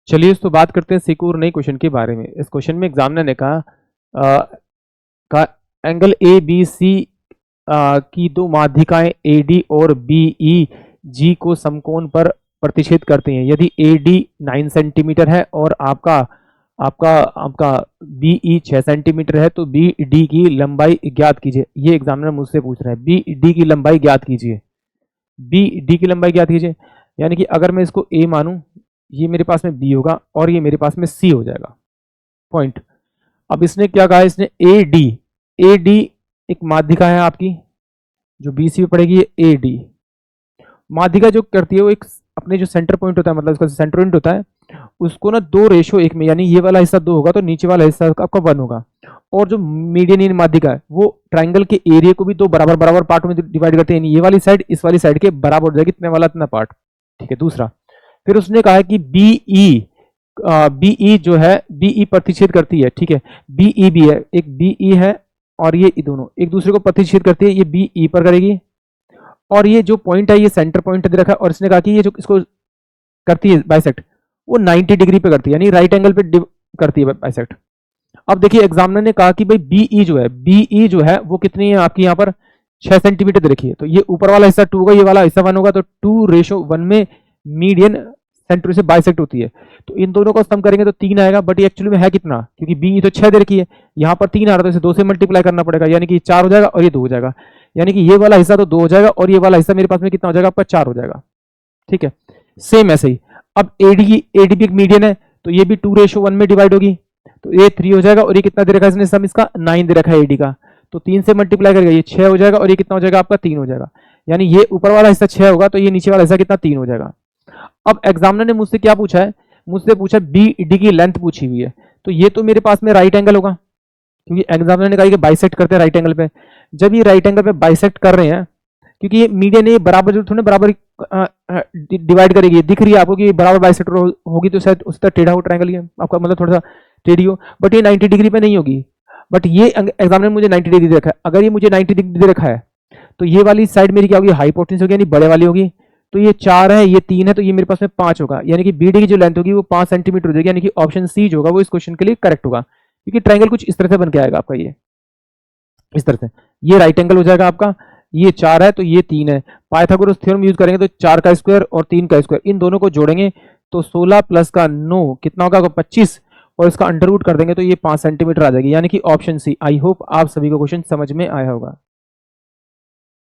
चलिए तो बात करते हैं एक और नई क्वेश्चन के बारे में। इस क्वेश्चन में एग्जामिनर ने कहा का एंगल ए बी सी की दो माध्यिकाएं ए डी और बी ई जी को समकोण पर प्रतिच्छेद करती हैं। यदि ए डी 9 सेंटीमीटर है और आपका आपका आपका बी ई 6 सेंटीमीटर है तो बी डी की लंबाई ज्ञात कीजिए। ये एग्जामिनर मुझसे पूछ रहा है, बी डी की लंबाई ज्ञात कीजिए, बी डी की लंबाई ज्ञात कीजिए। यानी कि अगर मैं इसको ए मानूं, ये मेरे पास में बी होगा और ये मेरे पास में सी हो जाएगा पॉइंट। अब इसने क्या कहा, इसने ए डी एक माध्यिका है आपकी जो बी सी में पड़ेगी, ये ए डी माध्यिका जो करती है वो एक अपने जो सेंटर पॉइंट होता है, मतलब उसका सेंटर पॉइंट होता है, उसको ना 2:1 में, यानी ये वाला हिस्सा 2 होगा तो नीचे वाला हिस्सा आपका 1 होगा। और जो मीडियन माध्यिका है वो ट्राइंगल के एरिया को भी 2 बराबर बराबर पार्ट में डिवाइड करते हैं, यानी ये वाली साइड इस वाली साइड के बराबर हो जाएगी, इतने वाला इतना पार्ट। ठीक है। दूसरा फिर उसने कहा है कि बीई जो है बीई प्रतिच्छेद करती है। ठीक है, बीई भी है, एक बीई है और ये दोनों एक दूसरे को प्रतिच्छेद करती है, ये बीई पर करेगी और ये जो पॉइंट है ये सेंटर पॉइंट दे रखा है। और इसने कहा कि ये जो इसको करती है बाइसेक्ट वो 90 डिग्री पे करती है, यानी राइट एंगल पे करती है बाइसेक्ट। अब देखिए एग्जामिनर ने कहा कि भाई बीई जो है वो कितनी है आपकी यहाँ पर 6 सेंटीमीटर दे रखी है, तो ये ऊपर वाला हिस्सा 2 होगा, ये वाला हिस्सा 1 होगा, तो 2:1 में मीडियन सेंटर से बाइसेक्ट होती है। तो इन दोनों को सम करेंगे तो 3 आएगा, बट ये एक्चुअली में है कितना, क्योंकि बी तो 6 दे रखी है, यहाँ पर 3 आ रहा है तो इसे 2 से मल्टीप्लाई करना पड़ेगा, यानी कि 4 हो जाएगा और ये 2 हो जाएगा, यानी कि ये वाला हिस्सा तो 2 हो जाएगा और ये वाला हिस्सा मेरे पास में कितना हो जाएगा आपका 4 हो जाएगा। ठीक है, सेम ऐसे ही अब एडी भी एक मीडियन है तो ये भी 2:1 में डिवाइड होगी, तो ये 3 हो जाएगा और ये कितना दे रखा है इसने सम, इसका 9 दे रखा है एडी का, तो 3 से मल्टीप्लाई करेगा ये 6 हो जाएगा और ये कितना हो जाएगा आपका 3 हो जाएगा, यानी ये ऊपर वाला हिस्सा 6 होगा तो ये नीचे वाला हिस्सा कितना 3 हो जाएगा। अब एग्जामिनर ने मुझसे क्या पूछा है, मुझसे पूछा बी डी की लेंथ पूछी हुई है, तो ये तो मेरे पास में राइट एंगल होगा, क्योंकि एग्जामिनर ने कहा कि बाइसेक्ट करते हैं राइट एंगल पे। जब ये राइट एंगल पे बाइसेक्ट कर रहे हैं, क्योंकि ये मीडियन है बराबर जो थोड़े बराबर डिवाइड करेगी, दिख रही है आपको कि बराबर बाइसेक्ट होगी तो शायद उस तरह टेढ़ा हो ट्रायंगल ही है आपका, मतलब थोड़ा सा टेढ़ी हो, बट ये 90 डिग्री पे नहीं होगी, बट ये एग्जामिनर मुझे 90 डिग्री दे रखा है। अगर ये मुझे 90 डिग्री दे रखा है तो ये वाली साइड मेरी क्या होगी, हाइपोटेन्यूस होगी, यानी बड़े वाली होगी, तो ये 4 है ये 3 है तो ये मेरे पास में 5 होगा, यानी कि बीडी की जो लेंथ होगी वो 5 सेंटीमीटर हो जाएगी, यानी कि ऑप्शन सी जो होगा वो इस क्वेश्चन के लिए करेक्ट होगा, क्योंकि ट्रायंगल कुछ इस तरह से बन के आएगा आपका, ये इस तरह से ये राइट एंगल हो जाएगा आपका, ये 4 है तो ये 3 है, पाइथागोरस थ्योरम यूज करेंगे तो 4 का स्क्वायर और 3 का स्क्वायर इन दोनों को जोड़ेंगे तो 16 प्लस का 9 कितना होगा 25 और इसका अंडर रूट कर देंगे तो ये 5 सेंटीमीटर आ जाएगी, यानी कि ऑप्शन सी। आई होप आप सभी को क्वेश्चन समझ में आया होगा।